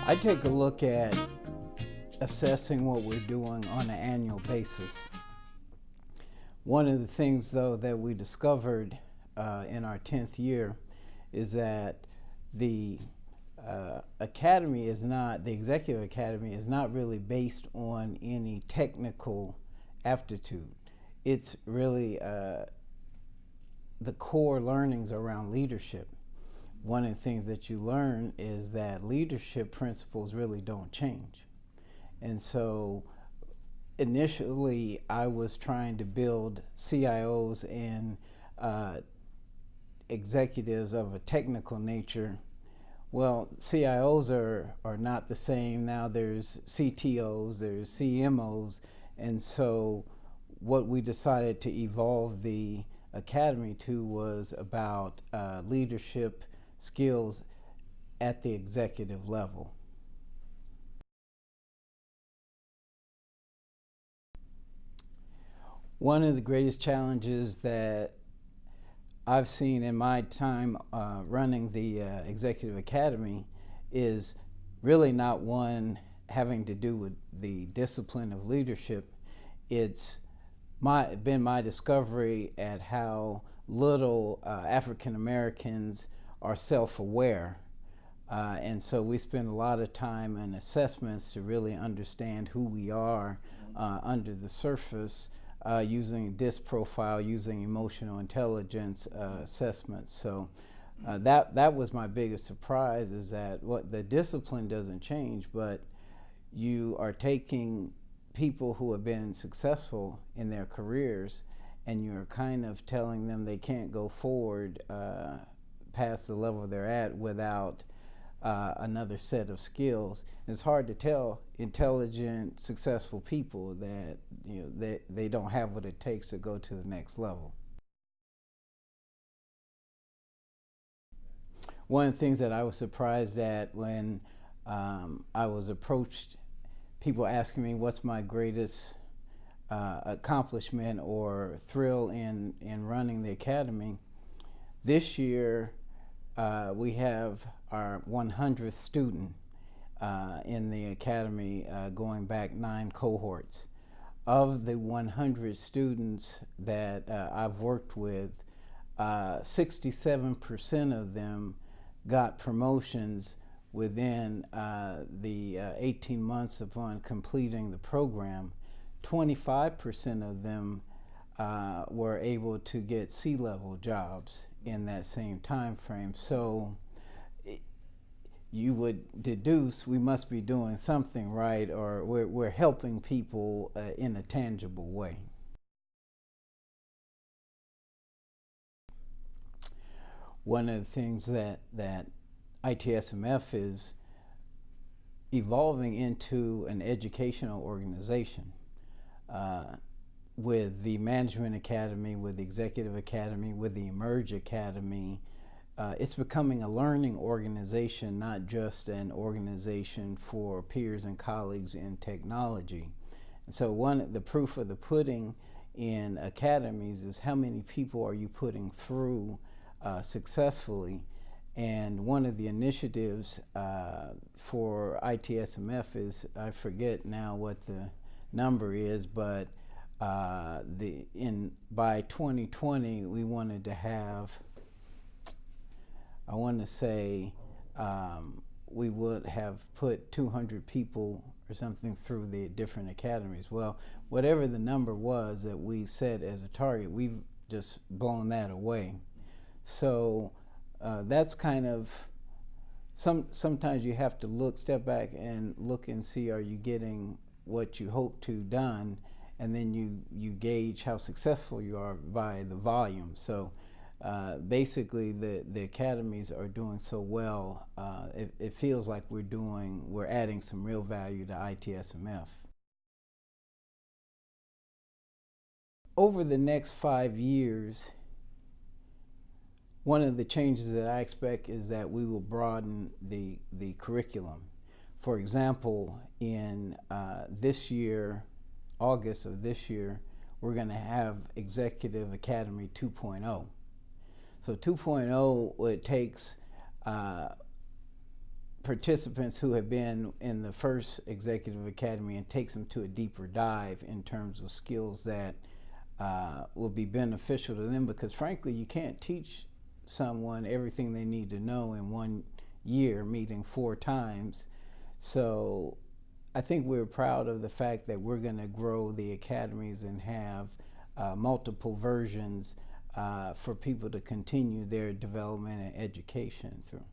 I take a look at assessing what we're doing on an annual basis. One of the things, though, that we discovered in our 10th year is that the academy is not, the executive academy is not really based on any technical aptitude. It's really the core learnings around leadership. One of the things that you learn is that leadership principles really don't change. And so initially I was trying to build CIOs and executives of a technical nature. Well, CIOs are not the same. Now there's CTOs, there's CMOs, and so what we decided to evolve the academy to was about leadership skills at the executive level. One of the greatest challenges that I've seen in my time running the Executive Academy is really not one having to do with the discipline of leadership. It's been my discovery at how little African Americans are self-aware. And so we spend a lot of time in assessments to really understand who we are under the surface, using DISC profile, using emotional intelligence assessments. So that was my biggest surprise, is that what the discipline doesn't change, but you are taking people who have been successful in their careers and you're kind of telling them they can't go forward past the level they're at without another set of skills. It's hard to tell intelligent, successful people that they don't have what it takes to go to the next level. One of the things that I was surprised at when I was approached, people asking me what's my greatest accomplishment or thrill in running the academy. This year we have our 100th student in the academy, going back 9 cohorts. Of the 100 students that I've worked with, 67% of them got promotions within the 18 months upon completing the program. 25% of them were able to get C-level jobs in that same time frame. So you would deduce we must be doing something right, or we're helping people in a tangible way. One of the things that ITSMF is evolving into an educational organization with the Management Academy, with the Executive Academy, with the Emerge Academy. It's becoming a learning organization, not just an organization for peers and colleagues in technology. And so the proof of the pudding in academies is how many people are you putting through successfully. And one of the initiatives for ITSMF is, I forget now what the number is, but by 2020 we wanted to have, I want to say we would have put 200 people or something through the different academies. Well, whatever the number was that we set as a target, we've just blown that away. So that's kind of, sometimes you have to step back and look and see, are you getting what you hope to done, and then you gauge how successful you are by the volume. So basically the academies are doing so well, it feels like we're adding some real value to ITSMF. Over the next 5 years, one of the changes that I expect is that we will broaden the curriculum. For example, in this year, August of this year, we're going to have Executive Academy 2.0. So 2.0, it takes participants who have been in the first Executive Academy and takes them to a deeper dive in terms of skills that will be beneficial to them, because frankly you can't teach someone everything they need to know in 1 year meeting 4 times. So I think we're proud of the fact that we're going to grow the academies and have multiple versions for people to continue their development and education through.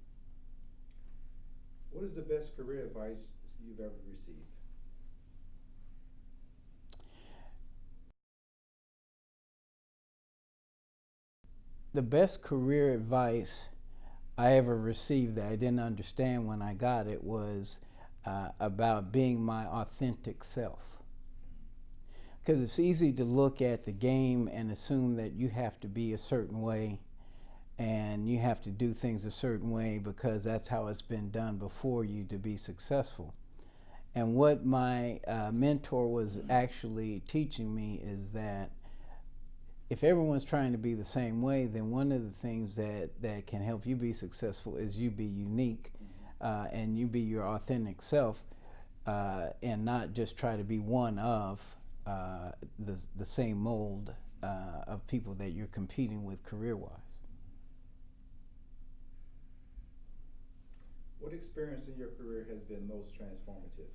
What is the best career advice you've ever received? The best career advice I ever received that I didn't understand when I got it was about being my authentic self. Because it's easy to look at the game and assume that you have to be a certain way and you have to do things a certain way because that's how it's been done before you to be successful. And what my mentor was actually teaching me is that if everyone's trying to be the same way, then one of the things that can help you be successful is you be unique and you be your authentic self and not just try to be one of the same mold of people that you're competing with career-wise. What experience in your career has been most transformative?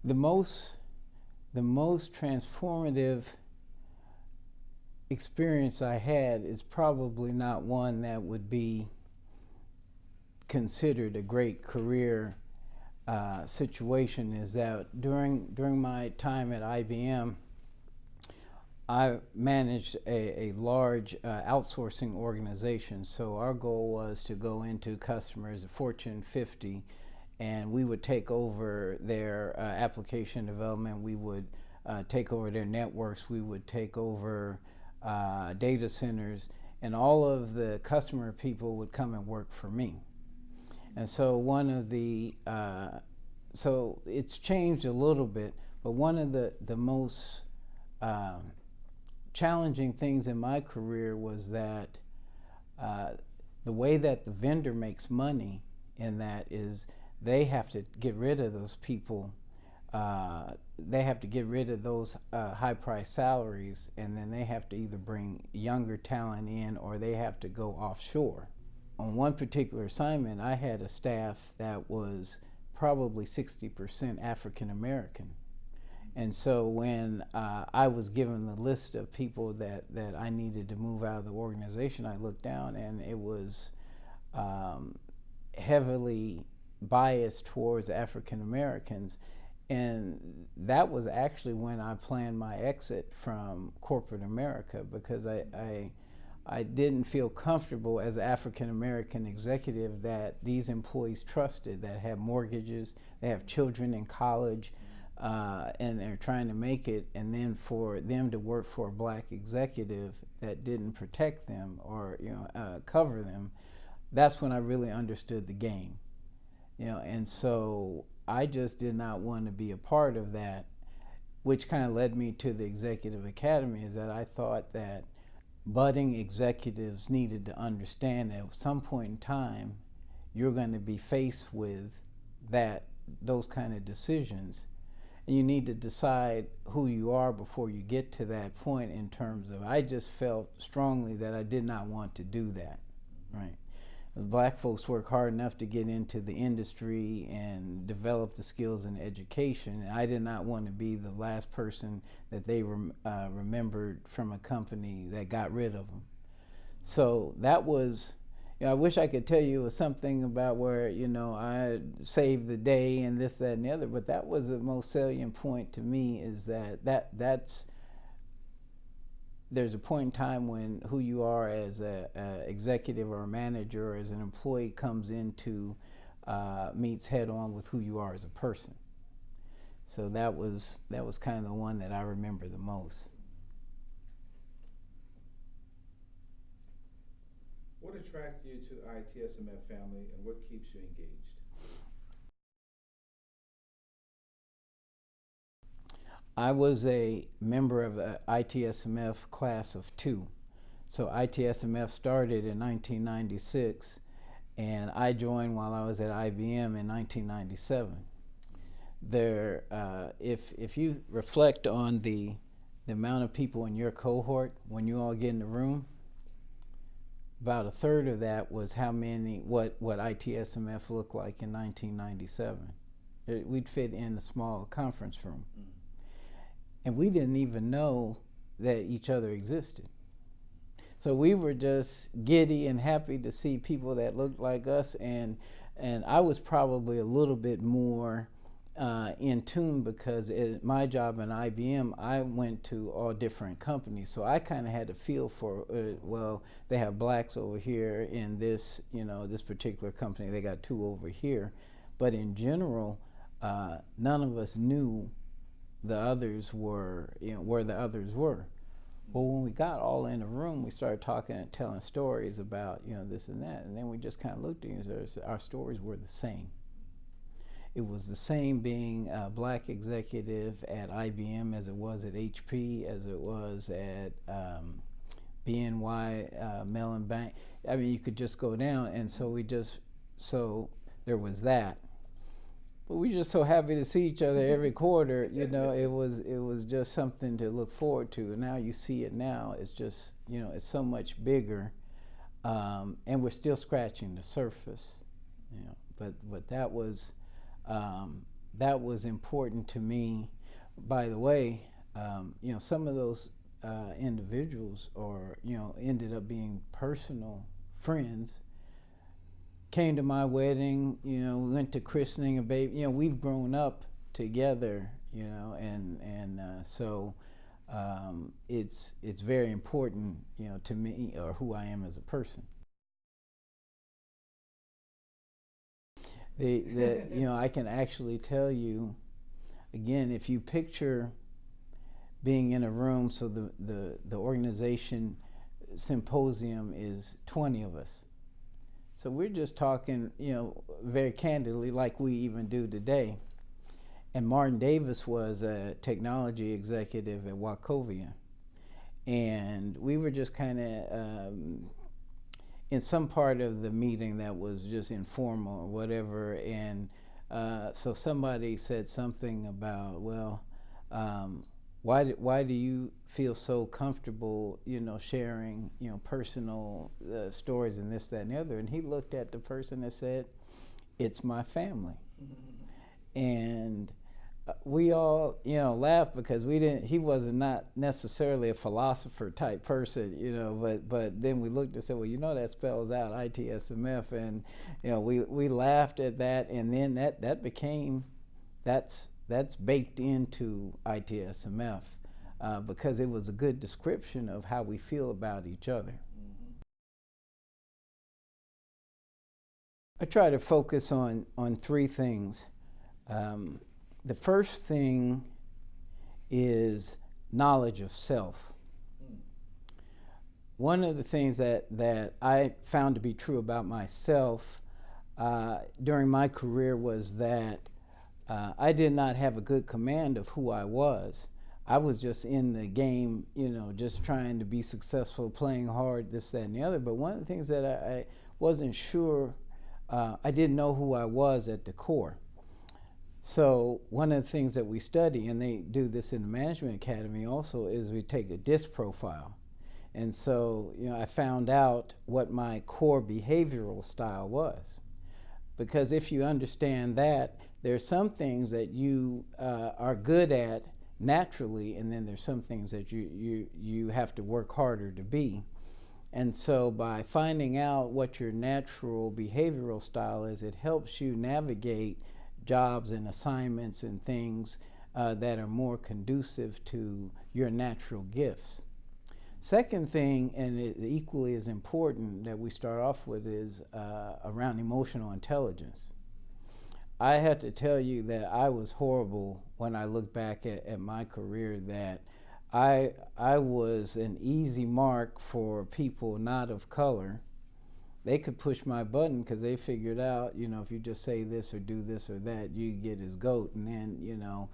The most transformative experience I had is probably not one that would be considered a great career situation. Is that during my time at IBM, I managed a large outsourcing organization. So our goal was to go into customers, Fortune 50, and we would take over their application development. We would take over their networks. We would take over data centers, and all of the customer people would come and work for me. And so one of the so it's changed a little bit, but one of the most challenging things in my career was that the way that the vendor makes money in that is they have to get rid of those people. They have to get rid of those high-priced salaries, and then they have to either bring younger talent in or they have to go offshore. On one particular assignment, I had a staff that was probably 60% African American. And so when I was given the list of people that I needed to move out of the organization, I looked down and it was heavily biased towards African Americans. And that was actually when I planned my exit from corporate America, because I didn't feel comfortable as an African American executive that these employees trusted, that have mortgages, they have children in college, and they're trying to make it, and then for them to work for a black executive that didn't protect them or cover them. That's when I really understood the game. And so I just did not want to be a part of that, which kind of led me to the Executive Academy, is that I thought that budding executives needed to understand that at some point in time, you're going to be faced with those kind of decisions. And you need to decide who you are before you get to that point in terms of, I just felt strongly that I did not want to do that, right? Black folks work hard enough to get into the industry and develop the skills and education. I did not want to be the last person that they remembered from a company that got rid of them. So that was, I wish I could tell you it was something about where, I saved the day and this, that, and the other, but that was the most salient point to me, is that's there's a point in time when who you are as a executive or a manager or as an employee comes into meets head on with who you are as a person. So that was kind of the one that I remember the most. What attracted you to ITSMF family, and what keeps you engaged? I was a member of a ITSMF class of 2. So ITSMF started in 1996, and I joined while I was at IBM in 1997. If you reflect on the amount of people in your cohort when you all get in the room, about a third of that was what ITSMF looked like in 1997. We'd fit in a small conference room. And we didn't even know that each other existed. So we were just giddy and happy to see people that looked like us, and I was probably a little bit more in tune because at my job in IBM, I went to all different companies, so I kind of had a feel for, well, they have blacks over here in this, this particular company, they got 2 over here. But in general, none of us knew the others were, where the others were. Well, when we got all in a room, we started talking and telling stories about, this and that, and then we just kind of looked at each other. Our stories were the same. It was the same being a black executive at IBM as it was at HP, as it was at BNY Mellon Bank. I mean, you could just go down, and so there was that. But we were just so happy to see each other every quarter. It was just something to look forward to. And now you see it now. It's just, it's so much bigger, and we're still scratching the surface. But that was important to me. By the way, some of those individuals ended up being personal friends. Came to my wedding, we went to christening a baby. We've grown up together, so it's very important, to me, or who I am as a person. I can actually tell you, again, if you picture being in a room, so the organization symposium is 20 of us. So we're just talking, very candidly, like we even do today. And Martin Davis was a technology executive at Wachovia. And we were just kind of in some part of the meeting that was just informal or whatever. And so somebody said something about, well, why do you feel so comfortable, sharing, personal stories and this, that, and the other? And he looked at the person and said, "It's my family." And we all, laughed because he was not necessarily a philosopher type person, but then we looked and said, well, that spells out ITSMF, and, we laughed at that, and then that became, that's baked into ITSMF because it was a good description of how we feel about each other. I try to focus on 3 things. The first thing is knowledge of self. One of the things that I found to be true about myself during my career was that I did not have a good command of who I was. I was just in the game, just trying to be successful, playing hard, this, that, and the other. But one of the things that I wasn't sure, I didn't know who I was at the core. So one of the things that we study, and they do this in the Management Academy also, is we take a DISC profile. And so, I found out what my core behavioral style was. Because if you understand that, there are some things that you are good at naturally, and then there's some things that you have to work harder to be. And so by finding out what your natural behavioral style is, it helps you navigate jobs and assignments and things that are more conducive to your natural gifts. Second thing, and equally as important that we start off with, is around emotional intelligence. I had to tell you that I was horrible when I look back at my career, that I was an easy mark for people not of color. They could push my button because they figured out, if you just say this or do this or that, you get his goat. And then,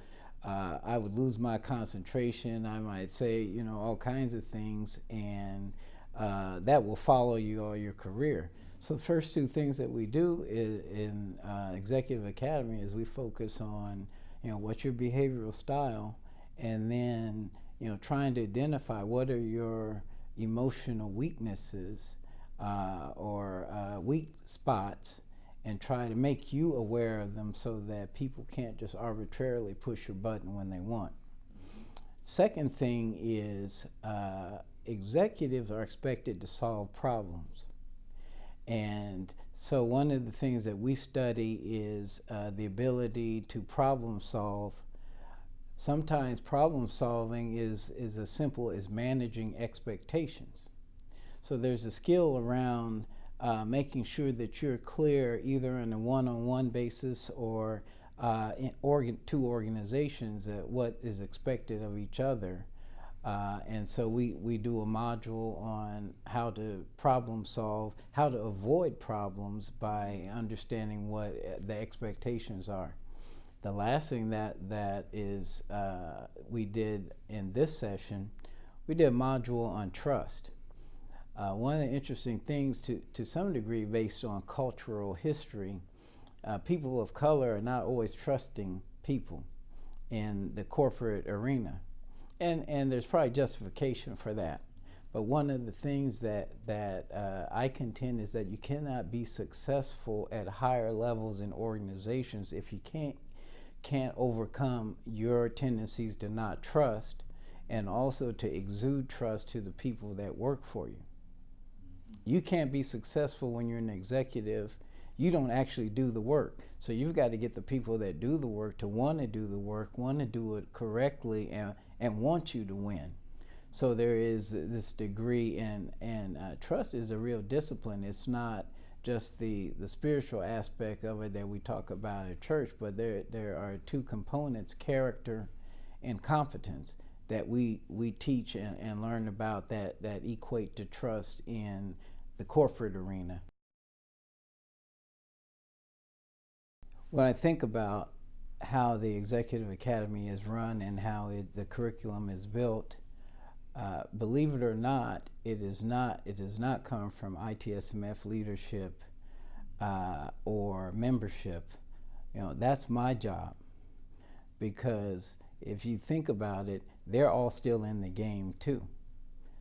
I would lose my concentration. I might say, you know, all kinds of things, and that will follow you all your career. So the first two things that we do in Executive Academy is we focus on, you know, what's your behavioral style, and then, you know, trying to identify what are your emotional weaknesses or weak spots, and try to make you aware of them so that people can't just arbitrarily push your button when they want. Second thing is executives are expected to solve problems. And so one of the things that we study is the ability to problem solve. Sometimes problem solving is as simple as managing expectations. So there's a skill around making sure that you're clear either on a one-on-one basis or in two organizations at what is expected of each other. And so we do a module on how to problem solve, how to avoid problems by understanding what the expectations are. The last thing that is we did in this session, we did a module on trust. One of the interesting things, to some degree based on cultural history, people of color are not always trusting people in the corporate arena. And there's probably justification for that. But one of the things that I contend is that you cannot be successful at higher levels in organizations if you can't overcome your tendencies to not trust, and also to exude trust to the people that work for you. You can't be successful when you're an executive. You don't actually do the work. So you've got to get the people that do the work to want to do the work, want to do it correctly, and want you to win. So there is this degree, and trust is a real discipline. It's not just the spiritual aspect of it that we talk about at church, but there are two components, character and competence, that we teach and learn about that equate to trust in the corporate arena. When I think about how the Executive Academy is run and how the curriculum is built, believe it or not, it does not come from ITSMF leadership or membership. You know, that's my job, because if you think about it, they're all still in the game too.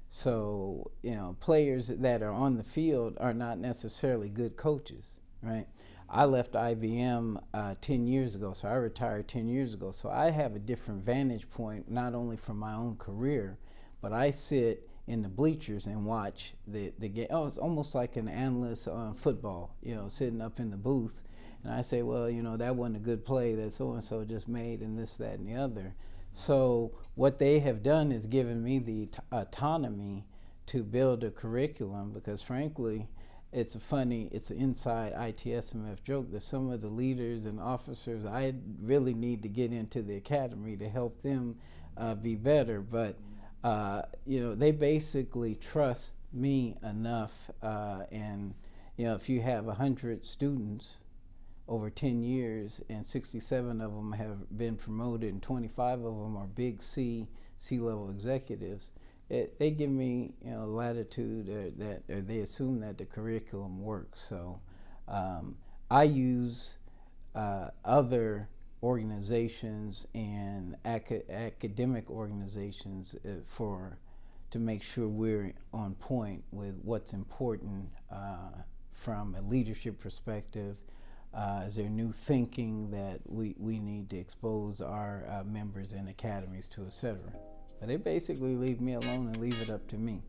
So, you know, players that are on the field are not necessarily good coaches, right? I left IBM 10 years ago, so I retired 10 years ago. So I have a different vantage point, not only from my own career, but I sit in the bleachers and watch the game. Oh, it's almost like an analyst on football, you know, sitting up in the booth. And I say, well, you know, that wasn't a good play that so-and-so just made, and this, that, and the other. So what they have done is given me the autonomy to build a curriculum, because frankly, it's an inside ITSMF joke that some of the leaders and officers, I really need to get into the academy to help them be better. But you know, they basically trust me enough, and you know, if you have 100 students over 10 years and 67 of them have been promoted and 25 of them are big C-level executives, they give me, you know, latitude that they assume that the curriculum works. So I use other organizations and academic organizations to make sure we're on point with what's important from a leadership perspective. Is there new thinking that we need to expose our members and academies to, etc.? But they basically leave me alone and leave it up to me.